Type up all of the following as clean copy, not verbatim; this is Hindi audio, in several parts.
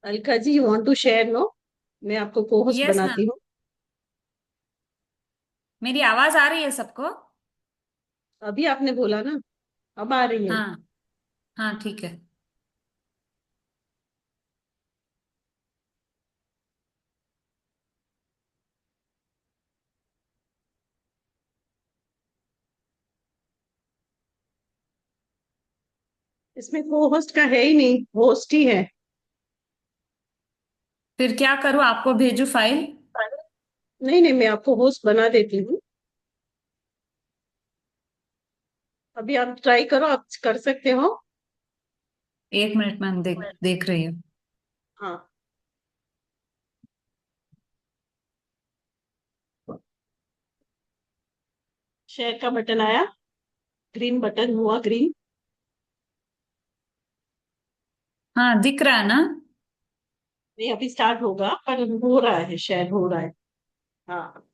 Alka ji, you want to share? No, मैं आपको को होस्ट यस बनाती मैम। हूँ। मेरी आवाज आ रही है सबको? अभी आपने बोला ना, अब आ रही है। हाँ। हाँ ठीक है। इसमें को होस्ट का है ही नहीं, होस्ट ही है। फिर क्या करूँ, आपको भेजू फाइल? नहीं नहीं, मैं आपको होस्ट बना देती हूँ। अभी आप ट्राई करो, आप कर सकते हो। एक मिनट मैम, देख देख रही हूँ। हाँ, शेयर का बटन आया। ग्रीन बटन हुआ, ग्रीन। हाँ दिख रहा है ना? नहीं, अभी स्टार्ट होगा पर हो रहा है, शेयर हो रहा है। हाँ,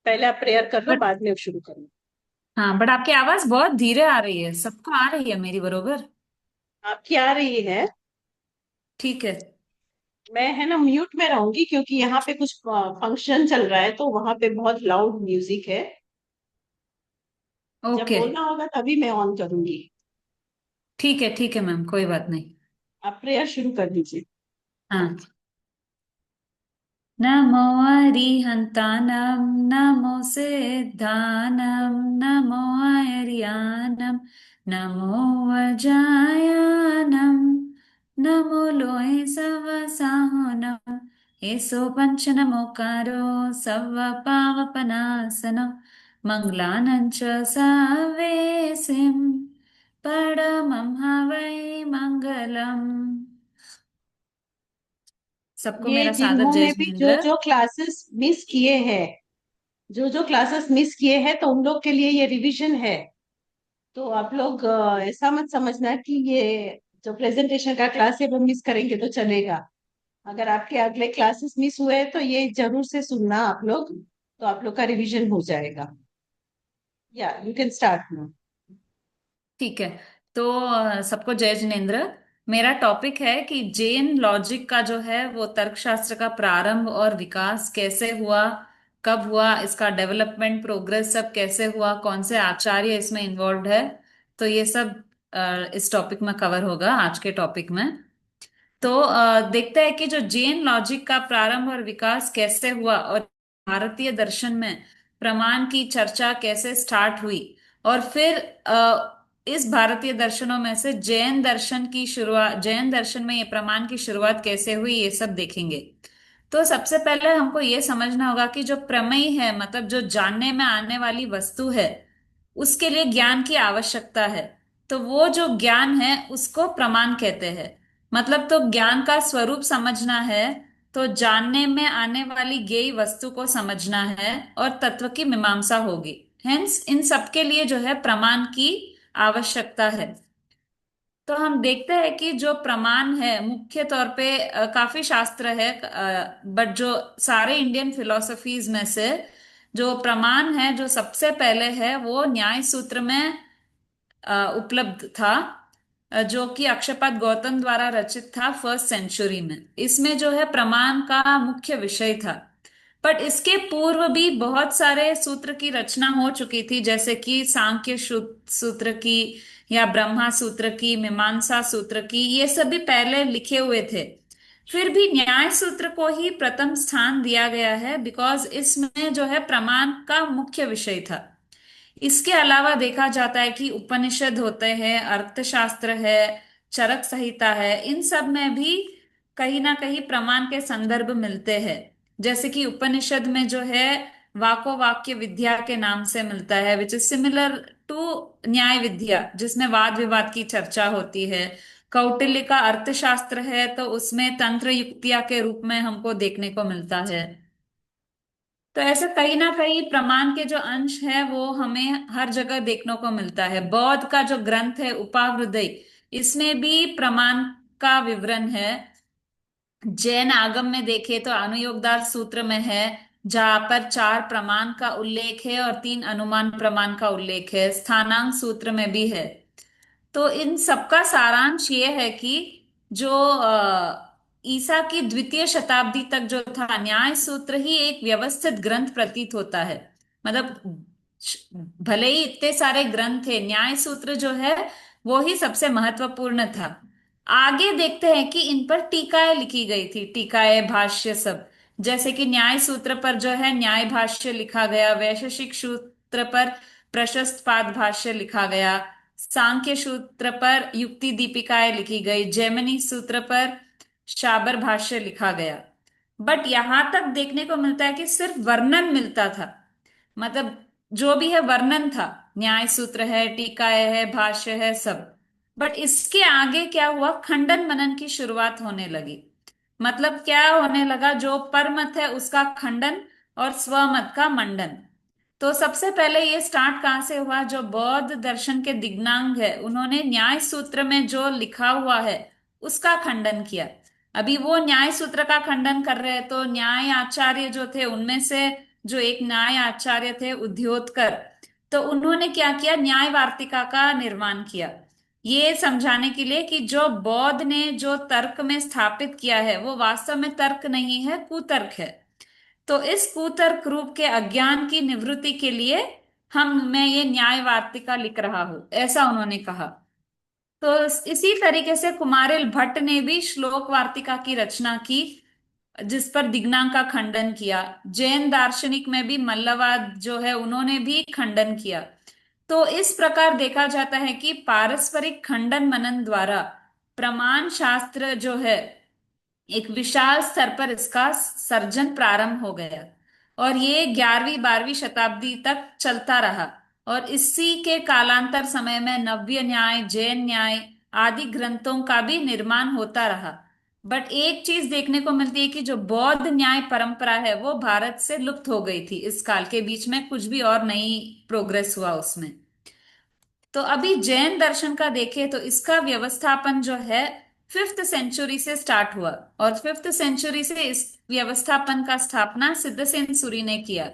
पहले आप प्रेयर कर लो, बट बाद में शुरू करो। हाँ, बट आपकी आवाज बहुत धीरे आ रही है। सबको आ रही है मेरी बरोबर? आपकी आ रही है। ठीक है। मैं है ना म्यूट में रहूंगी क्योंकि यहाँ पे कुछ फंक्शन चल रहा है, तो वहां पे बहुत लाउड म्यूजिक है। जब ओके। बोलना होगा तभी मैं ऑन करूंगी। ठीक है मैम, कोई बात नहीं। आप प्रेयर शुरू कर दीजिए। हाँ। नमो अरिहन्तानं, नमो सिद्धानं, नमो आर्यानं, नमो वज्रायानं, नमो लोहे सवसाहनं, एसो पंच नमोकारो सव पावपनासनं, मङ्गलानं च सवेसिं परमं हवै मङ्गलम्। सबको ये मेरा सादर जय जिन्होंने भी जो जिनेन्द्र। जो क्लासेस मिस किए हैं, जो जो क्लासेस मिस किए हैं, तो उन लोग के लिए ये रिवीजन है। तो आप लोग ऐसा मत समझना कि ये जो प्रेजेंटेशन का क्लास है वो मिस करेंगे तो चलेगा। अगर आपके अगले क्लासेस मिस हुए हैं तो ये जरूर से सुनना आप लोग, तो आप लोग का रिवीजन हो जाएगा। या यू कैन स्टार्ट नाउ। ठीक है। तो सबको जय जिनेन्द्र। मेरा टॉपिक है कि जैन लॉजिक का जो है वो तर्कशास्त्र का प्रारंभ और विकास कैसे हुआ, कब हुआ, इसका डेवलपमेंट प्रोग्रेस सब कैसे हुआ, कौन से आचार्य इसमें इन्वॉल्व है। तो ये सब इस टॉपिक में कवर होगा, आज के टॉपिक में। तो देखते हैं कि जो जैन लॉजिक का प्रारंभ और विकास कैसे हुआ और भारतीय दर्शन में प्रमाण की चर्चा कैसे स्टार्ट हुई, और फिर इस भारतीय दर्शनों में से जैन दर्शन की शुरुआत, जैन दर्शन में ये प्रमाण की शुरुआत कैसे हुई, ये सब देखेंगे। तो सबसे पहले हमको ये समझना होगा कि जो प्रमेय है, मतलब जो जानने में आने वाली वस्तु है, उसके लिए ज्ञान की आवश्यकता है। तो वो जो ज्ञान है उसको प्रमाण कहते हैं। मतलब तो ज्ञान का स्वरूप समझना है, तो जानने में आने वाली ज्ञेय वस्तु को समझना है और तत्व की मीमांसा होगी। हेंस इन सबके लिए जो है प्रमाण की आवश्यकता है। तो हम देखते हैं कि जो प्रमाण है मुख्य तौर पे काफी शास्त्र है, बट जो सारे इंडियन फिलोसफीज में से जो प्रमाण है जो सबसे पहले है वो न्याय सूत्र में उपलब्ध था, जो कि अक्षपाद गौतम द्वारा रचित था फर्स्ट सेंचुरी में। इसमें जो है प्रमाण का मुख्य विषय था। बट इसके पूर्व भी बहुत सारे सूत्र की रचना हो चुकी थी, जैसे कि सांख्य सूत्र की, या ब्रह्मा सूत्र की, मीमांसा सूत्र की, ये सभी पहले लिखे हुए थे। फिर भी न्याय सूत्र को ही प्रथम स्थान दिया गया है, बिकॉज इसमें जो है प्रमाण का मुख्य विषय था। इसके अलावा देखा जाता है कि उपनिषद होते हैं, अर्थशास्त्र है, चरक संहिता है, इन सब में भी कहीं ना कहीं प्रमाण के संदर्भ मिलते हैं। जैसे कि उपनिषद में जो है वाको वाक्य विद्या के नाम से मिलता है, विच इज सिमिलर टू न्याय विद्या, जिसमें वाद विवाद की चर्चा होती है। कौटिल्य का अर्थशास्त्र है, तो उसमें तंत्र युक्तिया के रूप में हमको देखने को मिलता है। तो ऐसे कहीं ना कहीं प्रमाण के जो अंश है वो हमें हर जगह देखने को मिलता है। बौद्ध का जो ग्रंथ है उपावृदय, इसमें भी प्रमाण का विवरण है। जैन आगम में देखे तो अनुयोगदार सूत्र में है, जहां पर चार प्रमाण का उल्लेख है और तीन अनुमान प्रमाण का उल्लेख है। स्थानांक सूत्र में भी है। तो इन सबका सारांश ये है कि जो ईसा की द्वितीय शताब्दी तक जो था, न्याय सूत्र ही एक व्यवस्थित ग्रंथ प्रतीत होता है। मतलब भले ही इतने सारे ग्रंथ थे, न्याय सूत्र जो है वो ही सबसे महत्वपूर्ण था। आगे देखते हैं कि इन पर टीकाएं लिखी गई थी, टीकाएं भाष्य सब। जैसे कि न्याय सूत्र पर जो है न्याय भाष्य लिखा गया, वैशेषिक सूत्र पर प्रशस्त पाद भाष्य लिखा गया, सांख्य सूत्र पर युक्ति दीपिकाएं लिखी गई, जैमिनी सूत्र पर शाबर भाष्य लिखा गया। बट यहां तक देखने को मिलता है कि सिर्फ वर्णन मिलता था। मतलब जो भी है वर्णन था, न्याय सूत्र है, टीकाएं है, भाष्य है, सब। बट इसके आगे क्या हुआ, खंडन मनन की शुरुआत होने लगी। मतलब क्या होने लगा, जो परमत है उसका खंडन और स्वमत का मंडन। तो सबसे पहले ये स्टार्ट कहाँ से हुआ, जो बौद्ध दर्शन के दिग्नांग है उन्होंने न्याय सूत्र में जो लिखा हुआ है उसका खंडन किया। अभी वो न्याय सूत्र का खंडन कर रहे हैं, तो न्याय आचार्य जो थे उनमें से जो एक न्याय आचार्य थे उद्योतकर, तो उन्होंने क्या किया, न्याय वार्तिका का निर्माण किया, ये समझाने के लिए कि जो बौद्ध ने जो तर्क में स्थापित किया है वो वास्तव में तर्क नहीं है, कुतर्क है। तो इस कुतर्क रूप के अज्ञान की निवृत्ति के लिए मैं ये न्याय वार्तिका लिख रहा हूं, ऐसा उन्होंने कहा। तो इसी तरीके से कुमारिल भट्ट ने भी श्लोक वार्तिका की रचना की, जिस पर दिग्नांग का खंडन किया। जैन दार्शनिक में भी मल्लवाद जो है उन्होंने भी खंडन किया। तो इस प्रकार देखा जाता है कि पारस्परिक खंडन मनन द्वारा प्रमाण शास्त्र जो है एक विशाल स्तर पर इसका सर्जन प्रारंभ हो गया। और ये 11वीं 12वीं शताब्दी तक चलता रहा। और इसी के कालांतर समय में नव्य न्याय, जैन न्याय आदि ग्रंथों का भी निर्माण होता रहा। बट एक चीज देखने को मिलती है कि जो बौद्ध न्याय परंपरा है वो भारत से लुप्त हो गई थी, इस काल के बीच में कुछ भी और नई प्रोग्रेस हुआ उसमें। तो अभी जैन दर्शन का देखें तो इसका व्यवस्थापन जो है 5th सेंचुरी से स्टार्ट हुआ। और 5th सेंचुरी से इस व्यवस्थापन का स्थापना सिद्धसेन सूरी ने किया।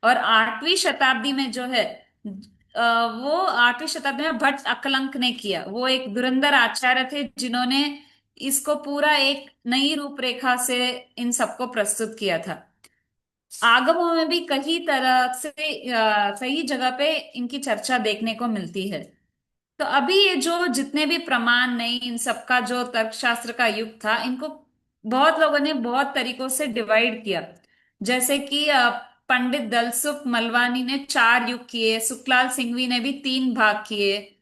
और 8वीं शताब्दी में जो है वो 8वीं शताब्दी में भट्ट अकलंक ने किया। वो एक धुरंधर आचार्य थे जिन्होंने इसको पूरा एक नई रूपरेखा से इन सबको प्रस्तुत किया था। आगमों में भी कई तरह से कई जगह पे इनकी चर्चा देखने को मिलती है। तो अभी ये जो जितने भी प्रमाण नहीं, इन सबका जो तर्कशास्त्र का युग था, इनको बहुत लोगों ने बहुत तरीकों से डिवाइड किया। जैसे कि पंडित दलसुख मलवानी ने 4 युग किए, सुखलाल सिंघवी ने भी 3 भाग किए,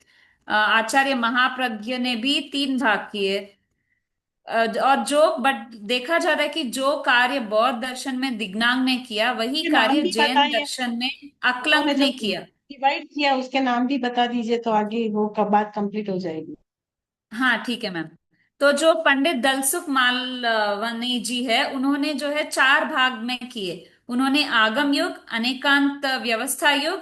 आचार्य महाप्रज्ञ ने भी 3 भाग किए। और जो बट देखा जा रहा है कि जो कार्य बौद्ध दर्शन में दिग्नांग ने किया वही के नाम कार्य भी जैन बताइए। दर्शन में उन्होंने अक्लंक जो ने किया। डिवाइड किया उसके नाम भी बता दीजिए, तो आगे वो कब बात कंप्लीट हो जाएगी। हाँ ठीक है मैम। तो जो पंडित दलसुख मालवनी जी है उन्होंने जो है 4 भाग में किए। उन्होंने आगम युग, अनेकांत व्यवस्था युग,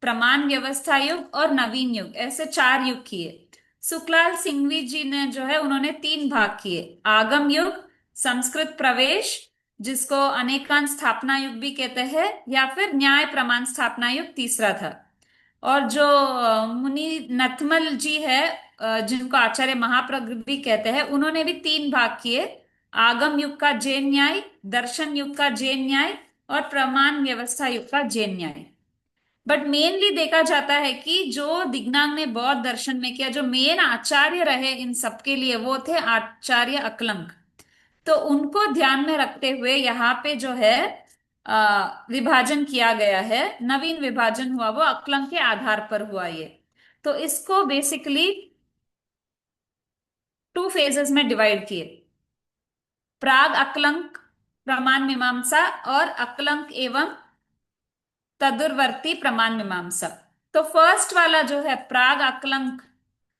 प्रमाण व्यवस्था युग और नवीन युग, ऐसे 4 युग किए। सुखलाल सिंघवी जी ने जो है उन्होंने 3 भाग किए। आगम युग, संस्कृत प्रवेश, जिसको अनेकांत स्थापना युग भी कहते हैं, या फिर न्याय प्रमाण स्थापना युग तीसरा था। और जो मुनि नथमल जी है, जिनको आचार्य महाप्रज्ञ भी कहते हैं, उन्होंने भी 3 भाग किए। आगम युग का जैन न्याय, दर्शन युग का जैन न्याय और प्रमाण व्यवस्था युग का जैन न्याय। बट मेनली देखा जाता है कि जो दिग्नांग ने बौद्ध दर्शन में किया, जो मेन आचार्य रहे इन सबके लिए, वो थे आचार्य अकलंक। तो उनको ध्यान में रखते हुए यहाँ पे जो है विभाजन किया गया है। नवीन विभाजन हुआ वो अक्लंक के आधार पर हुआ ये। तो इसको बेसिकली 2 फेजेस में डिवाइड किए। प्राग अक्लंक प्रमाण मीमांसा और अक्लंक एवं तदुर्वर्ती प्रमाण मीमांसा। तो फर्स्ट वाला जो है प्राग आकलंक,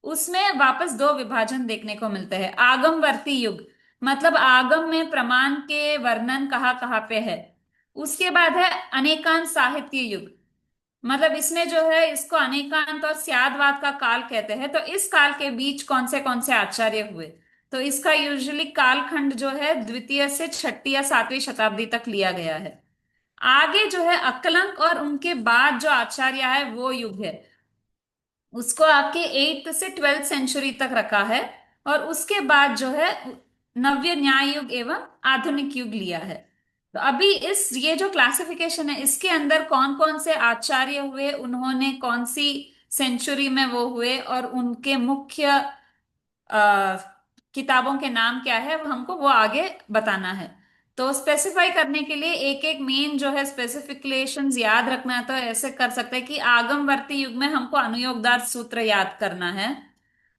उसमें वापस 2 विभाजन देखने को मिलते हैं। आगमवर्ती युग, मतलब आगम में प्रमाण के वर्णन कहाँ कहाँ पे है। उसके बाद है अनेकांत साहित्य युग, मतलब इसमें जो है इसको अनेकांत और स्यादवाद का काल कहते हैं। तो इस काल के बीच कौन से आचार्य हुए, तो इसका यूजुअली कालखंड जो है द्वितीय से छठी या सातवीं शताब्दी तक लिया गया है। आगे जो है अकलंक और उनके बाद जो आचार्य है वो युग है, उसको आके 8th से 12th सेंचुरी तक रखा है। और उसके बाद जो है नव्य न्याय युग एवं आधुनिक युग लिया है। तो अभी इस ये जो क्लासिफिकेशन है इसके अंदर कौन कौन से आचार्य हुए, उन्होंने कौन सी सेंचुरी में वो हुए, और उनके मुख्य आ, किताबों के नाम क्या है, वो हमको वो आगे बताना है। तो स्पेसिफाई करने के लिए एक एक मेन जो है स्पेसिफिकेशंस याद रखना है, तो ऐसे कर सकते हैं कि आगमवर्ती युग में हमको अनुयोगदार सूत्र याद करना है।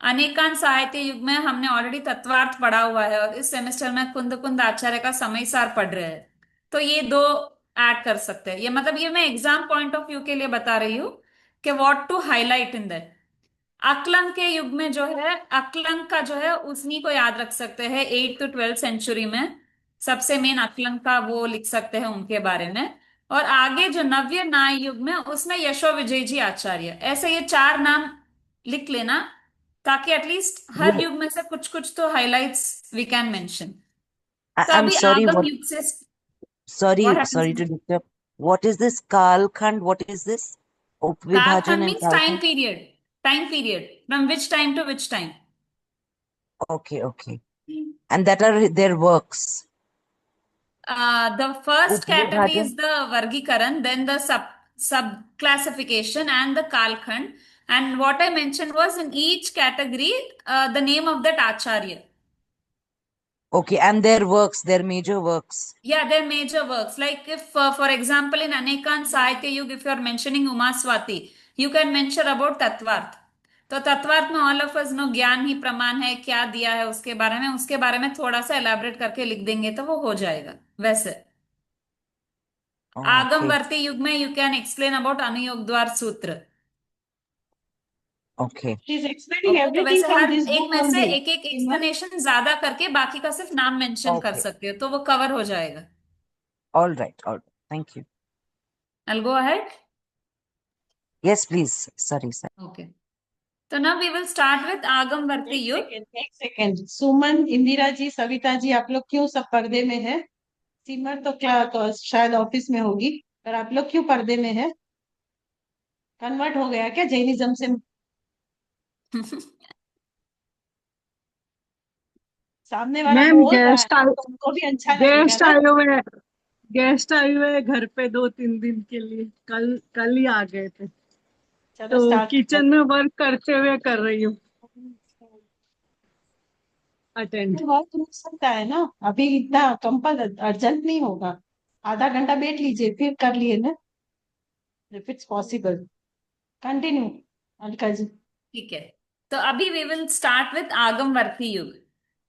अनेकांत साहित्य युग में हमने ऑलरेडी तत्वार्थ पढ़ा हुआ है, और इस सेमेस्टर में कुंद कुंद आचार्य का समय सार पढ़ रहे हैं। तो ये दो ऐड कर सकते हैं। ये मतलब ये मैं एग्जाम पॉइंट ऑफ व्यू के लिए बता रही हूँ कि what to highlight in that. Akalank के युग में जो है, अकलंग का जो है उन्हीं को याद रख सकते हैं, 8 to 12 सेंचुरी में सबसे मेन अकलंग का वो लिख सकते हैं उनके बारे में। और आगे जो नव्य नाय युग में उसमें यशो विजय जी आचार्य, ऐसे ये चार नाम लिख लेना, ताकि एटलीस्ट हर Yeah, युग में से कुछ कुछ तो हाइलाइट्स वी कैन मेंशन। तो I'm अभी sorry. आगम What? युग से what Sorry, happens? sorry to disturb. What is this Kalkhand? What is this? Upvibhajan कालखंड and means time Kalkhand. Period. Time period from which time to which time. Okay, okay. And that are their works. The first category Upvibhajan. is the Vargikaran, then the sub classification and the Kalkhand. And what I mentioned was in each category, the name of that Acharya. Okay, and their works, their major works. Yeah, they're major works. Like if, for example, in Anekan Sahitya Yug, if you are mentioning Umaswati, you can mention about Tatvarth. तो तत्वार्थ में ऑल ऑफ अस नो ज्ञान ही प्रमाण है, क्या दिया है उसके बारे में थोड़ा सा एलाबरेट करके लिख देंगे तो वो हो जाएगा वैसे। Okay, आगमवर्ती युग में यू कैन एक्सप्लेन अबाउट अनुयोग द्वार सूत्र। okay, She's explaining ओके, तो everything वैसे from हर this एक book में से only. एक एक Simar, एक्सप्लेनेशन ज्यादा करके बाकी का सिर्फ नाम मेंशन कर okay. सकते हो, तो वो कवर हो जाएगा। All right, all right. Thank you. I'll go ahead. Yes, please. Sorry, sir. Okay, तो now we will start with आगमवर्ती एक युग। सेकेंड एक सेकेंड, सुमन, इंदिरा जी, सविता जी, आप लोग क्यों सब पर्दे में है? सिमर तो क्या, तो शायद ऑफिस में होगी, पर आप लोग क्यों पर्दे में है? कन्वर्ट हो गया क्या जैनिज्म से? सामने वाला मैम बोल रहा है ना, तो उनको भी अच्छा लगेगा गेस्ट ना। आए हुए हैं। गेस्ट आए हुए हैं घर पे 2-3 दिन के लिए। कल कल ही आ गए थे, चलो तो स्टार्ट करो। किचन में वर्क करते हुए कर रही हूँ अटेंड। वर्क मिल सकता है ना, अभी इतना कंपल अर्जेंट नहीं होगा। आधा घंटा बैठ लीजिए फिर कर लिए ना, if it's possible. Continue, Alka ji. ठीक है, तो अभी वी विल स्टार्ट विद आगमवर्ती युग।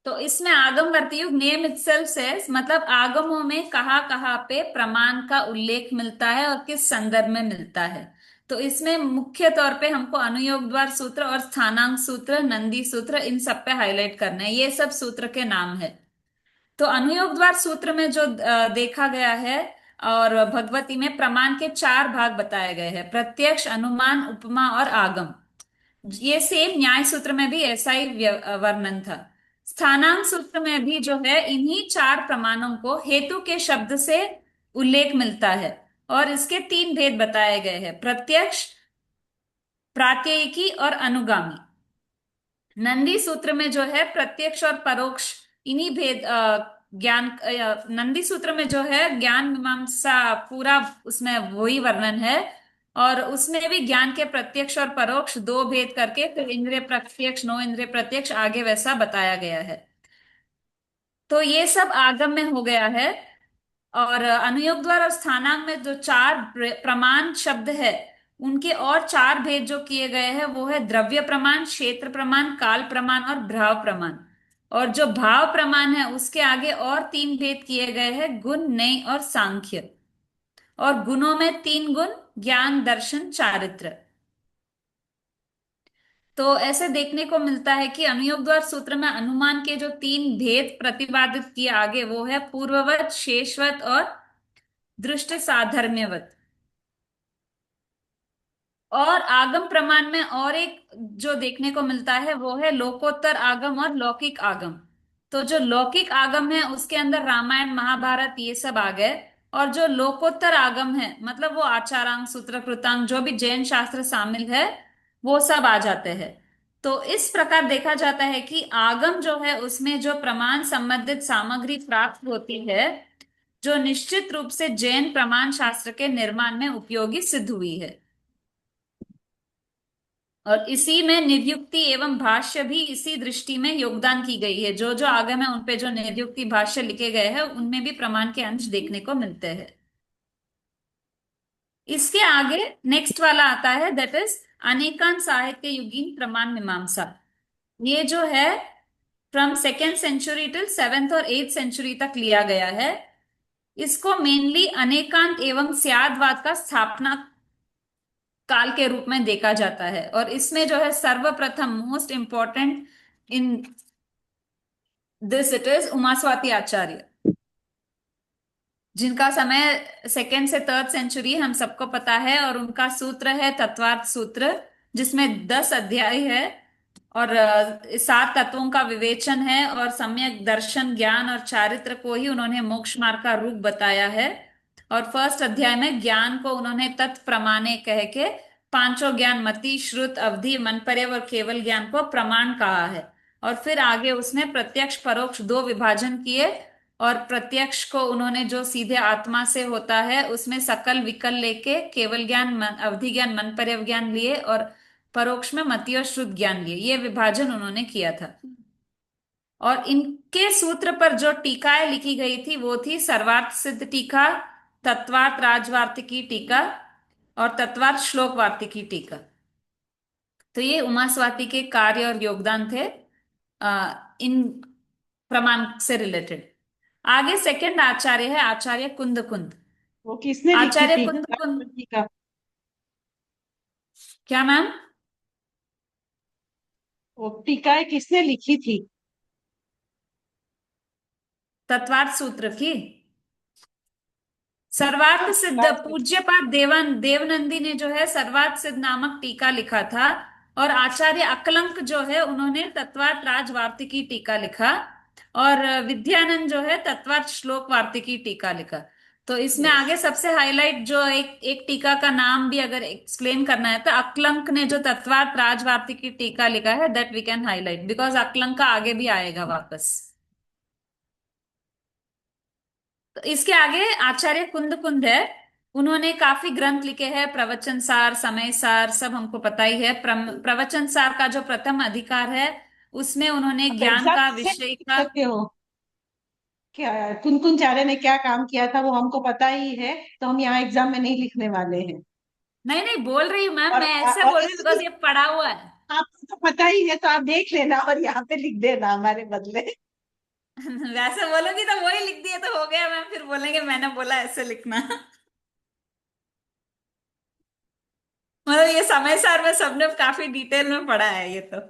तो इसमें आगमवर्ती युग नेम इटसेल्फ सेज, मतलब आगमों में कहाँ कहाँ पे प्रमाण का उल्लेख मिलता है और किस संदर्भ में मिलता है। तो इसमें मुख्य तौर पे हमको अनुयोग द्वार सूत्र और स्थानांक सूत्र, नंदी सूत्र, इन सब पे हाईलाइट करना है। ये सब सूत्र के नाम है। तो अनुयोग द्वार सूत्र में जो देखा गया है, और भगवती में प्रमाण के चार भाग बताए गए हैं: प्रत्यक्ष, अनुमान, उपमा और आगम। ये सेम न्याय सूत्र में भी ऐसा ही वर्णन था। स्थानांक सूत्र में भी जो है इन्हीं चार प्रमाणों को हेतु के शब्द से उल्लेख मिलता है, और इसके तीन भेद बताए गए हैं: प्रत्यक्ष, प्रात्ययिकी और अनुगामी। नंदी सूत्र में जो है प्रत्यक्ष और परोक्ष, इन्हीं भेद ज्ञान नंदी सूत्र में जो है ज्ञान मीमांसा पूरा उसमें वही वर्णन है, और उसमें भी ज्ञान के प्रत्यक्ष और परोक्ष दो भेद करके फिर इंद्रिय प्रत्यक्ष, नो इंद्रिय प्रत्यक्ष आगे वैसा बताया गया है। तो ये सब आगम में हो गया है। और अनुयोग द्वार और स्थानांक में जो चार प्रमाण शब्द है, उनके और चार भेद जो किए गए हैं वो है द्रव्य प्रमाण, क्षेत्र प्रमाण, काल प्रमाण और भाव प्रमाण। और जो भाव प्रमाण है उसके आगे और तीन भेद किए गए हैं: गुण, नय और सांख्य। और गुणों में तीन गुण: ज्ञान, दर्शन, चारित्र। तो ऐसे देखने को मिलता है कि अनुयोग द्वार सूत्र में अनुमान के जो तीन भेद प्रतिपादित किए आगे, वो है पूर्ववत, शेषवत और दृष्ट साधर्म्यवत। और आगम प्रमाण में और एक जो देखने को मिलता है वो है लोकोत्तर आगम और लौकिक आगम। तो जो लौकिक आगम है उसके अंदर रामायण, महाभारत ये सब आ गए, और जो लोकोत्तर आगम है मतलब वो आचारांग, सूत्र, कृतांग, जो भी जैन शास्त्र शामिल है वो सब आ जाते हैं। तो इस प्रकार देखा जाता है कि आगम जो है उसमें जो प्रमाण संबंधित सामग्री प्राप्त होती है, जो निश्चित रूप से जैन प्रमाण शास्त्र के निर्माण में उपयोगी सिद्ध हुई है। और इसी में निर्युक्ति एवं भाष्य भी इसी दृष्टि में योगदान की गई है। जो जो आगम है उन पे जो निर्युक्ति भाष्य लिखे गए हैं उनमें भी प्रमाण के अंश देखने को मिलते हैं। इसके आगे नेक्स्ट वाला आता है, दैट इज अनेकांत साहित्य युगीन प्रमाण मीमांसा। ये जो है from second century till seventh और एथ सेंचुरी तक लिया गया है। इसको मेनली अनेकांत एवं स्यादवाद का स्थापना काल के रूप में देखा जाता है। और इसमें जो है सर्वप्रथम most important in this it is Umaswati Acharya, जिनका समय सेकेंड से थर्ड सेंचुरी हम सबको पता है। और उनका सूत्र है तत्वार्थ सूत्र, जिसमें 10 अध्याय है और 7 तत्वों का विवेचन है। और सम्यक दर्शन ज्ञान और चारित्र को ही उन्होंने मोक्ष मार्ग का रूप बताया है। और फर्स्ट अध्याय में ज्ञान को उन्होंने तत्प्रमाणे कह के पांचों ज्ञान मति श्रुत अवधि मनपर्य और केवल ज्ञान को प्रमाण कहा है। और फिर आगे उसने प्रत्यक्ष परोक्ष दो विभाजन किए। और प्रत्यक्ष को उन्होंने जो सीधे आत्मा से होता है उसमें सकल विकल लेके केवल ज्ञान अवधि ज्ञान मनपर्य ज्ञान लिए, और परोक्ष में मति और श्रुत ज्ञान लिए। ये विभाजन उन्होंने किया था। और इनके सूत्र पर जो टीकाएं लिखी गई थी वो थी सर्वार्थ सिद्ध टीका, तत्वार्थ राजवार्तिकी टीका और तत्वार्थ श्लोक वार्तिकी टीका। तो ये उमास्वाती के कार्य और योगदान थे इन प्रमाण से रिलेटेड। आगे सेकंड आचार्य है आचार्य कुंद कुंद। वो किसने लिखी आचार्य थी कुंद कुंद, टीका? क्या मैम? वो टीकाएं किसने लिखी थी? तत्वार्थ सूत्र की सर्वार्थ सिद्ध पूज्यपाद देवनंदी ने जो है सर्वार्थ सिद्ध नामक टीका लिखा था। और आचार्य अकलंक जो है उन्होंने तत्वार्थ राजवार्तिकी टीका लिखा। और विद्यानंद जो है तत्वार्थ श्लोक वार्तिकी टीका लिखा। तो इसमें आगे सबसे हाईलाइट जो एक एक टीका का नाम भी अगर एक्सप्लेन करना है तो अकलंक ने जो तत्वार्थ राजवार्तिकी टीका लिखा है, that we can highlight because Akalank का आगे भी आएगा वापस। तो इसके आगे आचार्य कुंद कुंद है। उन्होंने काफी ग्रंथ लिखे हैं, प्रवचन सार समय सार सब हमको पता ही है। प्रवचन सार का जो प्रथम अधिकार है उसमें उन्होंने आप ज्ञान एग्जाम का से विषय लिख का, सकते हो क्या? कुन चार्य ने क्या काम किया था वो हमको पता ही है, तो हम यहाँ एग्जाम में नहीं लिखने वाले हैं। नहीं नहीं बोल रही हूँ मैम, और मैं ऐसे और बोल रही हूँ बिकॉज ये पढ़ा हुआ है। आपको तो पता ही है, तो आप देख लेना और यहाँ पे लिख देना हमारे बदले। वैसे बोलोगी तो वही लिख दिए तो हो गया मैम, फिर बोलेंगे मैंने बोला ऐसे लिखना। मतलब ये समय सार में सबने काफी डिटेल में पढ़ा है ये तो।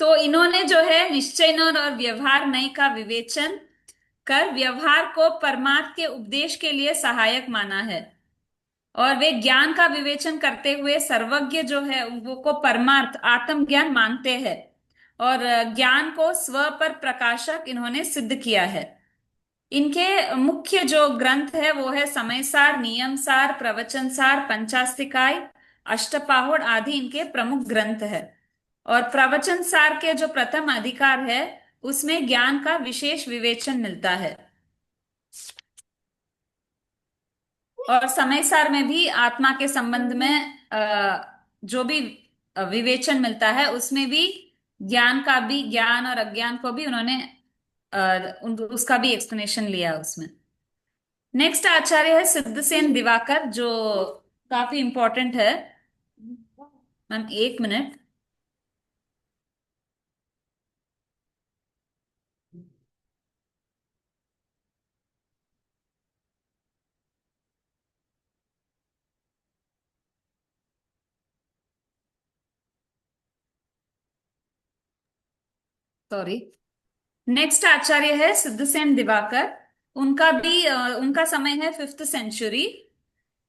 तो इन्होंने जो है निश्चय और व्यवहार नय का विवेचन कर व्यवहार को परमार्थ के उपदेश के लिए सहायक माना है। और वे ज्ञान का विवेचन करते हुए सर्वज्ञ जो है वो को परमार्थ आत्म ज्ञान मानते हैं। और ज्ञान को स्व पर प्रकाशक इन्होंने सिद्ध किया है। इनके मुख्य जो ग्रंथ है वो है समय सार, नियम सार, प्रवचन सार, पंचास्तिकाय, अष्टपाहुड़ आदि इनके प्रमुख ग्रंथ है। और प्रवचन सार के जो प्रथम अधिकार है उसमें ज्ञान का विशेष विवेचन मिलता है। और समय सार में भी आत्मा के संबंध में जो भी विवेचन मिलता है उसमें भी ज्ञान का भी, ज्ञान और अज्ञान को भी उन्होंने उसका भी एक्सप्लेनेशन लिया उसमें। नेक्स्ट आचार्य है सिद्धसेन दिवाकर, जो काफी इंपॉर्टेंट है। मैम एक मिनट। सॉरी। नेक्स्ट आचार्य है सिद्धसेन दिवाकर। उनका भी उनका समय है फिफ्थ सेंचुरी।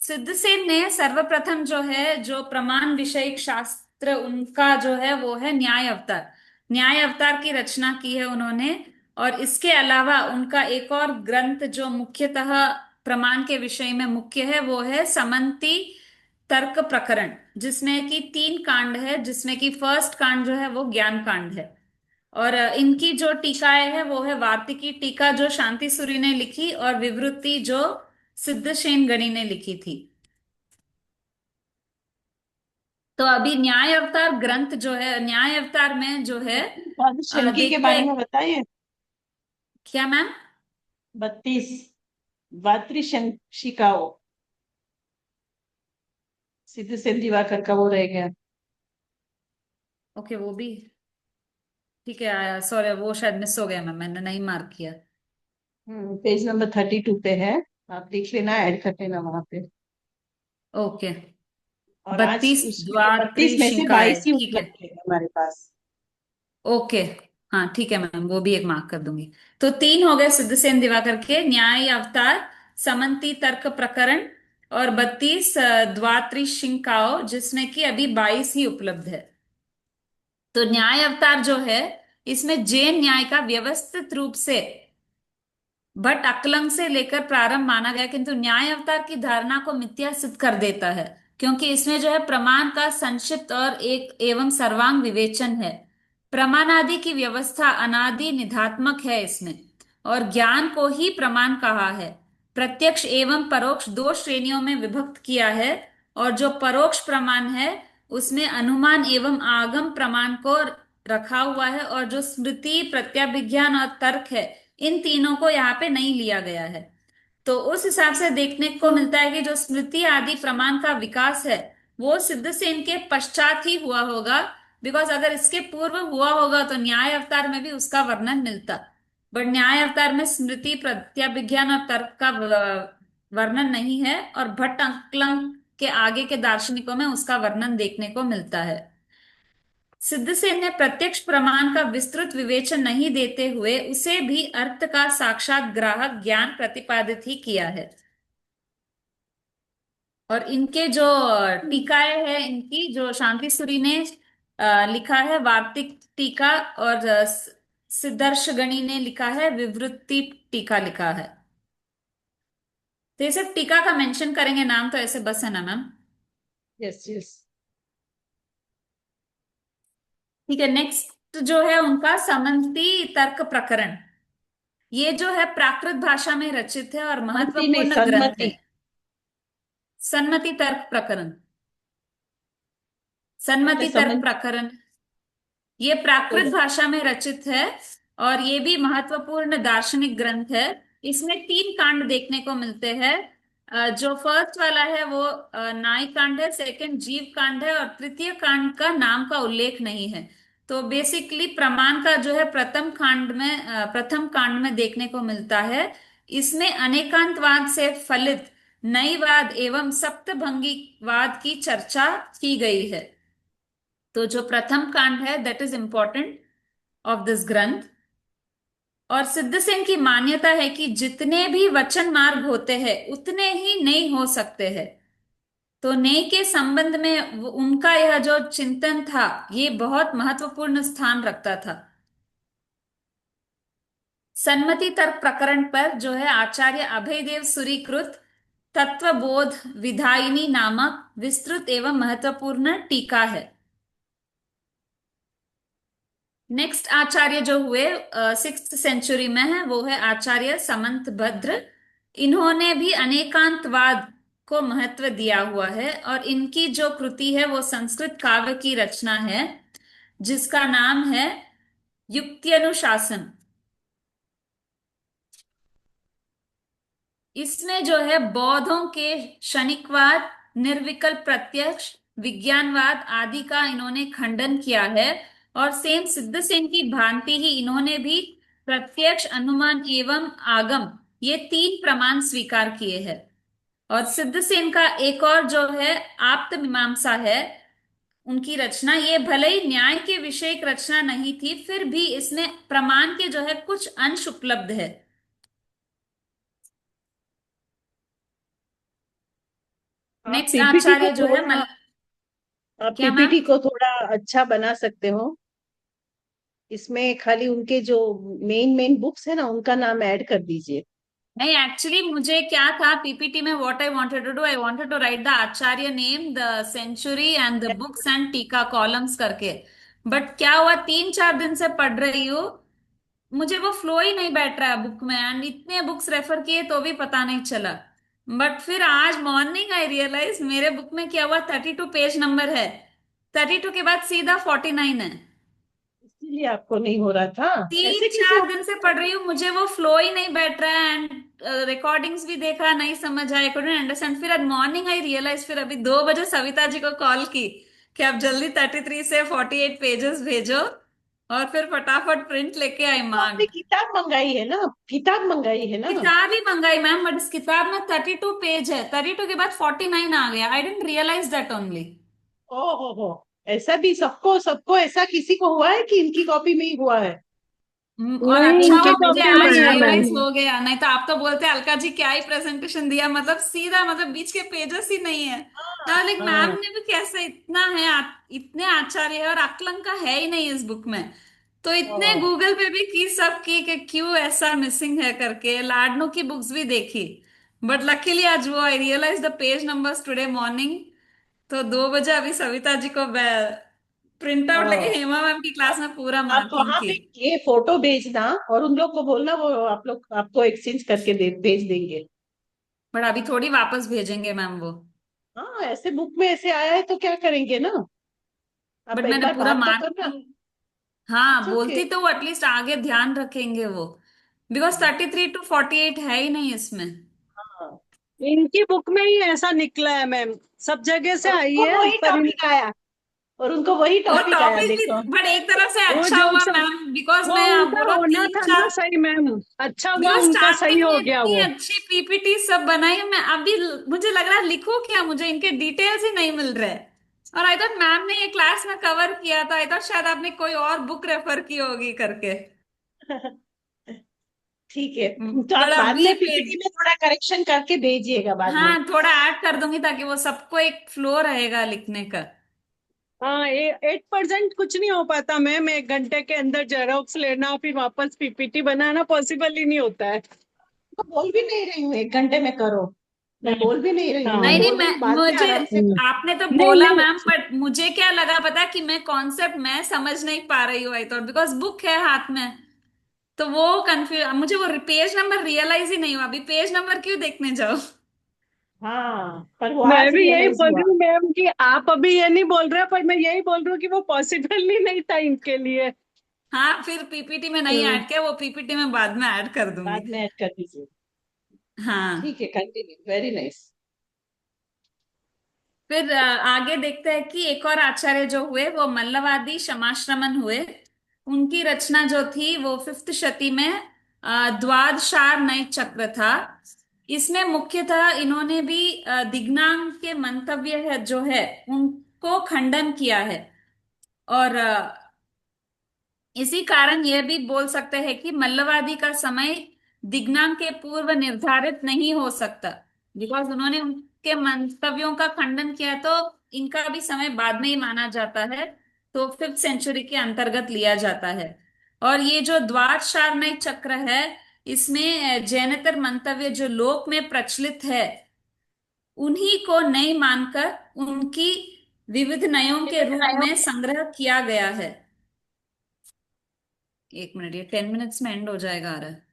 सिद्धसेन ने सर्वप्रथम जो है जो प्रमाण विषयक शास्त्र उनका जो है वो है न्याय अवतार। न्याय अवतार की रचना की है उन्होंने। और इसके अलावा उनका एक और ग्रंथ जो मुख्यतः प्रमाण के विषय में मुख्य है वो है समंती तर्क प्रकरण, जिसमें कि 3 कांड है, जिसमें कि फर्स्ट कांड जो है वो ज्ञान कांड है। और इनकी जो टीकाएं है वो है वार्तिकी टीका जो शांति सूरी ने लिखी, और विवृत्ति जो सिद्धसेन गणी ने लिखी थी। तो अभी न्याय अवतार ग्रंथ जो है, न्याय अवतार में जो है शनकी के देखते बारे हैं। में बताइए। क्या मैम? 32 शिकाओ, सिद्ध सेन दिवाकर का वो रह गया। ओके, वो भी ठीक है। सॉरी, वो शायद मिस हो गया मैम, मैंने नहीं मार्क किया। पेज नंबर 32 पे है, आप देख लेना, ऐड कर लेना वहां पे। ओके। और आज 32 उसमें 32 में से द्वात्रिशिकाएं, 22 ही ठीक है। उपलब्ध है हमारे पास। ओके, हाँ ठीक है मैम, वो भी एक मार्क कर दूंगी। तो 3 हो गए सिद्धसेन दिवाकर के, न्याय अवतार, समंती तर्क प्रकरण, और 32 द्वात्रिशिकाओं, जिसमें कि अभी 22 ही उपलब्ध है। तो न्याय अवतार जो है, इसमें जैन न्याय का व्यवस्थित रूप से भट्ट अकलंग से लेकर प्रारंभ माना गया, किंतु न्याय अवतार की धारणा को मिथ्या सिद्ध कर देता है, क्योंकि इसमें जो है प्रमाण का संक्षिप्त और एक एवं सर्वांग विवेचन है। प्रमाणादि की व्यवस्था अनादि निधात्मक है इसमें, और ज्ञान को ही प्रमाण कहा है। प्रत्यक्ष एवं परोक्ष 2 श्रेणियों में विभक्त किया है, और जो परोक्ष प्रमाण है उसमें अनुमान एवं आगम प्रमाण को रखा हुआ है, और जो स्मृति, प्रत्यभिज्ञान और तर्क है, इन तीनों को यहाँ पे नहीं लिया गया है। तो उस हिसाब से देखने को मिलता है कि जो स्मृति आदि प्रमाण का विकास है वो सिद्धसेन के पश्चात ही हुआ होगा। बिकॉज अगर इसके पूर्व हुआ होगा तो न्याय अवतार में भी उसका वर्णन मिलता, बट न्याय अवतार में स्मृति, प्रत्यभिज्ञान और तर्क का वर्णन नहीं है, और भट्ट अंकलंग के आगे के दार्शनिकों में उसका वर्णन देखने को मिलता है। सिद्धसेन ने प्रत्यक्ष प्रमाण का विस्तृत विवेचन नहीं देते हुए उसे भी अर्थ का साक्षात ग्राहक ज्ञान प्रतिपादित ही किया है। और इनके जो टीकाएं हैं, इनकी जो शांति सूरी ने लिखा है वार्तिक टीका, और सिद्धर्ष गणी ने लिखा है विवृत्ति टीका लिखा है। तो ये सब टीका का मेंशन करेंगे नाम, तो ऐसे बस है ना मैम? Yes yes. ठीक है। नेक्स्ट जो है उनका समंती तर्क प्रकरण, ये जो है प्राकृत भाषा में रचित है और शांति नहीं, महत्वपूर्ण ग्रंथ है। सन्मति। सन्मति तर्क प्रकरण, अच्छा, सन्मति तर्क समझ। प्रकरण, ये प्राकृत भाषा में रचित है, और ये भी महत्वपूर्ण दार्शनिक ग्रंथ है। इसमें 3 कांड देखने को मिलते हैं। जो फर्स्ट वाला है वो नाई कांड है, सेकंड जीव कांड है, और तृतीय कांड का नाम का उल्लेख नहीं है। तो बेसिकली प्रमाण का जो है प्रथम कांड में देखने को मिलता है। इसमें अनेकांतवाद से फलित नईवाद एवं सप्तभंगीवाद की चर्चा की गई है। तो जो प्रथम कांड है that is important of this ग्रंथ। और सिद्धसेन की मान्यता है कि जितने भी वचन मार्ग होते हैं उतने ही नहीं हो सकते हैं। तो नई के संबंध में उनका यह जो चिंतन था ये बहुत महत्वपूर्ण स्थान रखता था। सन्मति तर्क प्रकरण पर जो है आचार्य अभयदेव सूरीकृत तत्वबोध विधायिनी नामक विस्तृत एवं महत्वपूर्ण टीका है। नेक्स्ट आचार्य जो हुए 6th सेंचुरी में है वो है आचार्य समंत भद्र। इन्होंने भी अनेकांतवाद को महत्व दिया हुआ है, और इनकी जो कृति है वो संस्कृत काव्य की रचना है जिसका नाम है युक्त्यनुशासन। इसमें जो है बौद्धों के क्षणिकवाद, निर्विकल्प प्रत्यक्ष, विज्ञानवाद आदि का इन्होंने खंडन किया है, और सेम सिद्धसेन की भांति ही इन्होंने भी प्रत्यक्ष, अनुमान एवं आगम ये 3 प्रमाण स्वीकार किए हैं। और सिद्धसेन का एक और जो है आप्त मीमांसा है, उनकी रचना, ये भले ही न्याय के विषय एक रचना नहीं थी, फिर भी इसमें प्रमाण के जो है कुछ अंश उपलब्ध है। आप नेक्स्ट पीपीटी को आचार्य जो है थोड़ा आप क्या मैम? पीपीटी को थोड़ा अच्छा बना सकते हो। इसमें खाली उनके जो मेन मेन बुक्स है ना उनका नाम ऐड कर दीजिए। नहीं, एक्चुअली मुझे क्या था पीपीटी में, what I wanted to do, I wanted to write the acharya name, the century and the books and tika columns करके। बट क्या हुआ, 3-4 दिन से पढ़ रही हूँ, मुझे वो फ्लो ही नहीं बैठ रहा है बुक में, एंड इतने बुक्स रेफर किए तो भी पता नहीं चला। बट फिर आज मॉर्निंग आई रियलाइज मेरे बुक में क्या हुआ, 32 पेज नंबर है, 32 के बाद सीधा 49 है। इसीलिए आपको नहीं हो रहा था। तीन ऐसे कैसे चार हो दिन से सकता पढ़ है? रही हूँ, मुझे वो फ्लो ही नहीं बैठ रहा है, एंड रिकॉर्डिंग्स भी देखा, नहीं समझ आया, couldn't अंडरस्टैंड। फिर आज मॉर्निंग आई रियलाइज, फिर अभी 2 बजे सविता जी को कॉल की कि आप जल्दी 33 से 48 पेजेस भेजो, और फिर फटाफट प्रिंट लेके आई तो आपने मांग। किताब मंगाई है ना, किताब मंगाई है ना। किताब ही मंगाई मैम, बट इस किताब में 32 पेज है, 32 के बाद 49 आ गया, आई डेंट रियलाइज दैट ओनली। ओ हो, ऐसा भी सबको सबको ऐसा किसी को हुआ है कि इनकी कॉपी में ही हुआ है? और नहीं, अच्छा इनकी हुआ मुझे कॉपी में आज ही है मैम। रियलाइज हो गया, नहीं तो आप तो बोलते अलका जी क्या ही प्रेजेंटेशन दिया, मतलब सीधा, मतलब बीच के पेजेस ही नहीं है। लाइक मैम हाँ। ने भी कैसे, इतना है, इतने आचार्य है और आकलन का है ही नहीं इस बुक में। तो इतने ओ, गूगल पे भी की, सब की कि क्यों ऐसा मिसिंग है करके, लाडनू की बुक्स भी देखी। बट लकीली आज वो I realize the page numbers today morning. तो 2 बजे अभी सविता जी को प्रिंट आउट लेके ओ, हेमा मैम की क्लास में पूरा आप मार्किंग वहां की। पे ये फोटो भेजना और उन लोग को बोलना, वो आप लोग आपको एक्सचेंज करके भेज देंगे। बट अभी थोड़ी वापस भेजेंगे मैम वो। हाँ, ऐसे बुक में ऐसे आया है तो क्या करेंगे ना। आप बट एक मैंने बार पूरा बात तो करना। मार्किंग, हाँ इट्स ओके। बोलती तो वो एटलीस्ट आगे ध्यान रखेंगे वो, बिकॉज 33 to 48 है ही नहीं इसमें। हाँ, इनकी बुक में ही ऐसा निकला है मैम। सब जगह से और आई उनको है वही पर टॉपिक आया, और उनको वही वो टॉपिक आया, टॉपिक भी, देखो। बट एक तरफ से वो अच्छा जो हुआ सब मैम, बिकॉज वो मैं आप उनका बोलो होना तीन था ना चार सही मैम। अच्छा हुआ बिकॉज उनका सही स्टार्टिंग में हो गया इतनी वो। अच्छी पीपीटी सब बनाई, मैं अभी मुझे लग रहा है लिखूं क्या, मुझे इनके डिटेल्स ही नहीं मिल रहे। और आई थॉट मैम ने ये क्लास में कवर किया था, आई थॉट शायद आपने कोई और बुक रेफर की होगी करके। ठीक है। तो बट आप बाद अभी में पीपीटी में थोड़ा करेक्शन करके भेजिएगा बाद में। हाँ थोड़ा ऐड कर दूंगी ताकि वो सबको एक फ्लो रहेगा लिखने का। हाँ, 8% कुछ नहीं हो पाता मैम। 1 घंटे के अंदर जेरोक्स लेना फिर वापस पीपीटी बनाना पॉसिबल ही नहीं होता है। तो बोल भी नहीं रही हूँ 1 घंटे में करो, मैं बोल भी नहीं रही हूँ, मैं नहीं हाँ। नहीं, बोल रही मैं हूँ बाद में मुझे, आराम से हम्म। आपने तो नहीं बोला नहीं। मैम, बट मुझे क्या लगा पता है कि मैं कॉन्सेप्ट मैं समझ नहीं पा रही हूँ, आई थॉट बिकॉज बुक है हाथ में, तो वो कंफ्यूज, मुझे वो पेज नंबर रियलाइज ही नहीं हुआ, अभी पेज नंबर क्यों देखने जाओ। हाँ, पर वो मैं आज भी यही रियलाइज बोल हुआ। रही हूँ मैम कि आप अभी ये नहीं बोल रहे, पर मैं यही बोल रही हूँ कि वो पॉसिबल ही नहीं था इनके लिए। हाँ फिर पीपीटी में नहीं हम्म। ऐड किया, वो पीपीटी में बाद में ऐड कर दूंगी। बाद में ऐड कर दीजिए। हाँ। ठीक है, कंटिन्यू, वेरी नाइस। फिर आगे देखते हैं कि एक और आचार्य जो हुए वो मल्लवादी शमाश्रमण हुए। उनकी रचना जो थी वो 5th शती में द्वादशार नय चक्र था। इसमें मुख्यतः इन्होंने भी दिग्नाम के मंतव्य है जो है उनको खंडन किया है। और इसी कारण यह भी बोल सकते हैं कि मल्लवादी का समय दिग्नाम के पूर्व निर्धारित नहीं हो सकता, बिकॉज उन्होंने उनके मंतव्यों का खंडन किया, तो इनका भी समय बाद में ही माना जाता है, तो 5th सेंचुरी के अंतर्गत लिया जाता है। और ये जो द्वादशार्णय चक्र है, इसमें जैनेतर मंतव्य जो लोक में प्रचलित है उन्हीं को नहीं मानकर उनकी विविध नयों के रूप में संग्रह किया गया है। 1 मिनट, ये 10 मिनट्स में एंड हो जाएगा आ रहा है।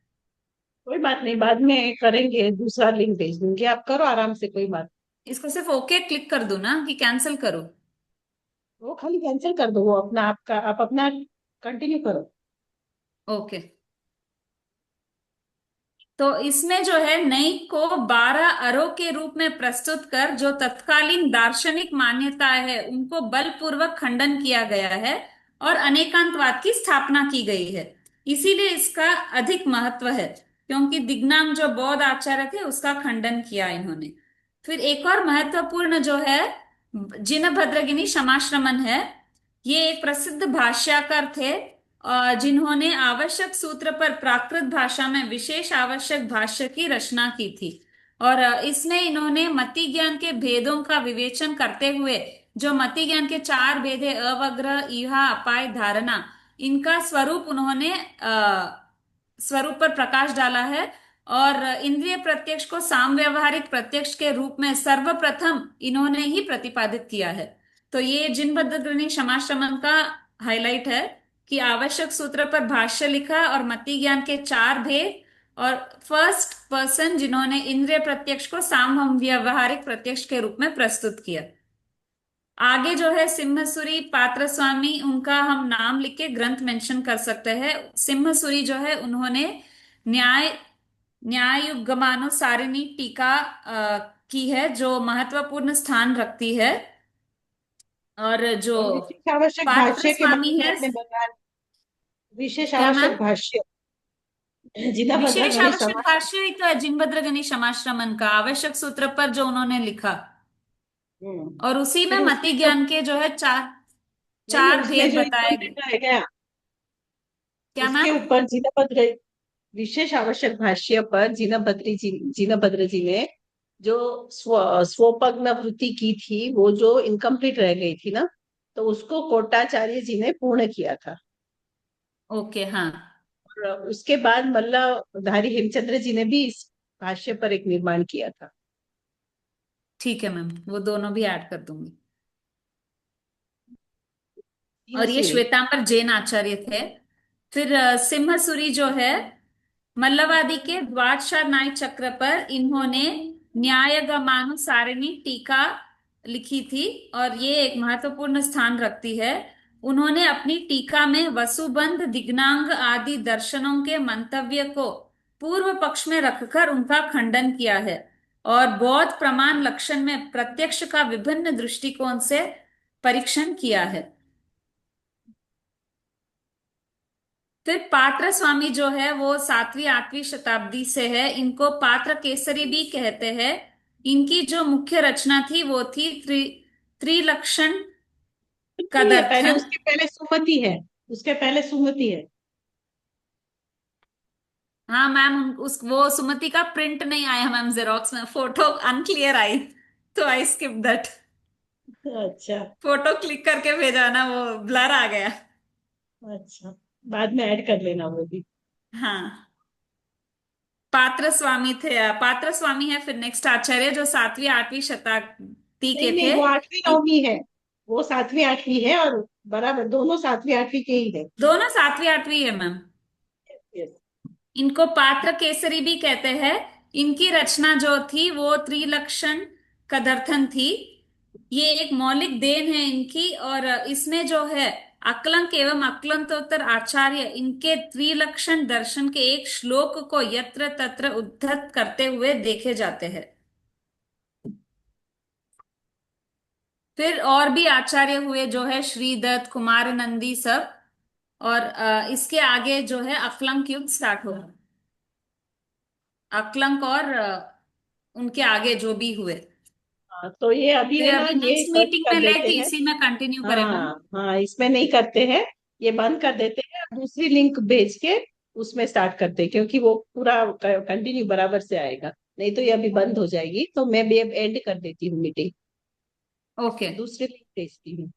कोई बात नहीं, बाद में करेंगे, दूसरा लिंक भेज दूंगी, आप करो आराम से, कोई बात। इसको सिर्फ ओके क्लिक कर दो ना कि कैंसिल करो। वो खाली कैंसिल कर दो, वो अपना आपका, आप अपना कंटिन्यू करो। ओके। तो इसमें जो है नई को 12 अरो के रूप में प्रस्तुत कर जो तत्कालीन दार्शनिक मान्यताएं है उनको बलपूर्वक खंडन किया गया है, और अनेकांतवाद की स्थापना की गई है। इसीलिए इसका अधिक महत्व है, क्योंकि दिग्नाम जो बौद्ध आचार्य थे उसका खंडन किया इन्होंने। फिर एक और महत्वपूर्ण जो है जिनभद्रगिनी शमाश्रमण है। ये एक प्रसिद्ध भाष्यकार थे, जिन्होंने आवश्यक सूत्र पर प्राकृत भाषा में विशेष आवश्यक भाष्य की रचना की थी। और इसमें इन्होंने मति ज्ञान के भेदों का विवेचन करते हुए जो मति ज्ञान के 4 भेद है, अवग्रह, ईहा, अपाय, धारणा, इनका स्वरूप उन्होंने स्वरूप पर प्रकाश डाला है। और इंद्रिय प्रत्यक्ष को सामव्यवहारिक प्रत्यक्ष के रूप में सर्वप्रथम इन्होंने ही प्रतिपादित किया है। तो ये जिनबद्ध समाश्रमण का हाईलाइट है कि आवश्यक सूत्र पर भाष्य लिखा और मति ज्ञान के चार भेद, और फर्स्ट पर्सन जिन्होंने इंद्रिय प्रत्यक्ष को साम व्यवहारिक प्रत्यक्ष के रूप में प्रस्तुत किया। आगे जो है सिम्हसुरी, पात्र स्वामी, उनका हम नाम लिख के ग्रंथ मेंशन कर सकते हैं। सिम्हसुरी जो है उन्होंने न्याय न्यायुगमानुसारिणी टीका की है, जो महत्वपूर्ण स्थान रखती है। और जो और विशेष आवश्यक पात्र भाष्य के बारे स्वामी में है, आपने बताया। विशेष क्या आवश्यक मैम? भाष्य जिनभद्र विशेष गणेश आवश्यक समाज। भाष्य ही तो है जिनभद्र गणेश समाश्रमण का आवश्यक सूत्र पर जो उन्होंने लिखा। और उसी में फिर मति उसमें जो ज्ञान के जो है चार नहीं, चार उसमें भेद जो बताए गए। इनकम्प्लीट रह गया क्या उसके मैम? ऊपर जिनभद्र विशेष आवश्यक भाष्य पर जिनभद्र जी ने जो स्वोपज्ञ वृत्ति की थी, वो जो इनकम्प्लीट रह गई थी ना, तो उसको कोटाचार्य जी ने पूर्ण किया था। ओके, हाँ, और उसके बाद मल्लधारी हेमचंद्र जी ने भी इस भाष्य पर एक निर्माण किया था। ठीक है मैम, वो दोनों भी ऐड कर दूंगी। तीन और ये सूरी। श्वेतांबर जैन आचार्य थे। फिर सिम्हसुरी जो है मल्लवादी के द्वादशार न्याय चक्र पर इन्होंने न्यायगमानुसारिणी टीका लिखी थी, और ये एक महत्वपूर्ण स्थान रखती है। उन्होंने अपनी टीका में वसुबंध, दिग्नांग आदि दर्शनों के मंतव्य को पूर्व पक्ष में रखकर उनका खंडन किया है, और बौद्ध प्रमाण लक्षण में प्रत्यक्ष का विभिन्न दृष्टिकोण से परीक्षण किया है। फिर पात्र स्वामी जो है वो 7वीं 8वीं शताब्दी से है। इनको पात्र केसरी भी कहते हैं। इनकी जो मुख्य रचना थी वो थी त्रिलक्षण नहीं है, पहले कदर्थन। उसके पहले सुमति है। उसके पहले सुमति है। हाँ मैम, उस वो सुमति का प्रिंट नहीं आया मैम, जेरोक्स में फोटो अनक्लियर आई, तो आई स्किप दैट। अच्छा। फोटो क्लिक करके भेजा ना, वो ब्लर आ गया। अच्छा, बाद में ऐड कर लेना वो भी। हाँ, पात्र स्वामी थे। पात्र स्वामी है फिर नेक्स्ट आचार्य, जो 7वीं 8वीं शताब्दी नहीं के नहीं, थे। वो 8वीं 9वीं है। वो 7वीं 8वीं है, और बराबर दोनों 7वीं 8वीं के ही है। दोनों 7वीं 8वीं है मैम। Yes. इनको पात्र केसरी भी कहते हैं। इनकी रचना जो थी वो त्रिलक्षण कदर्थन थी। ये एक मौलिक देन है इनकी, और इसमें जो है अकलंक एवं अकलंकोत्तर आचार्य इनके त्रिलक्षण दर्शन के एक श्लोक को यत्र तत्र उद्धत करते हुए देखे जाते हैं। फिर और भी आचार्य हुए जो है श्रीदत्त, कुमार नंदी सब। और इसके आगे जो है अकलंक युग स्टार्ट हुआ। अकलंक और उनके आगे जो भी हुए। हाँ, तो ये अभी फिर है ना, अभी ये नेक्स्ट बंद मीटिंग कर में ले देते कि हैं। इसी में कंटिन्यू करें मैम। हाँ हाँ, इसमें नहीं करते हैं। ये बंद कर देते हैं, दूसरी लिंक भेज के उसमें स्टार्ट करते हैं, क्योंकि वो पूरा कंटिन्यू बराबर से आएगा। नहीं तो ये अभी बंद हो जाएगी, तो मैं भी अब एंड कर देती हूँ मीटिंग। ओके। दूसरी लिंक भेजती हूँ।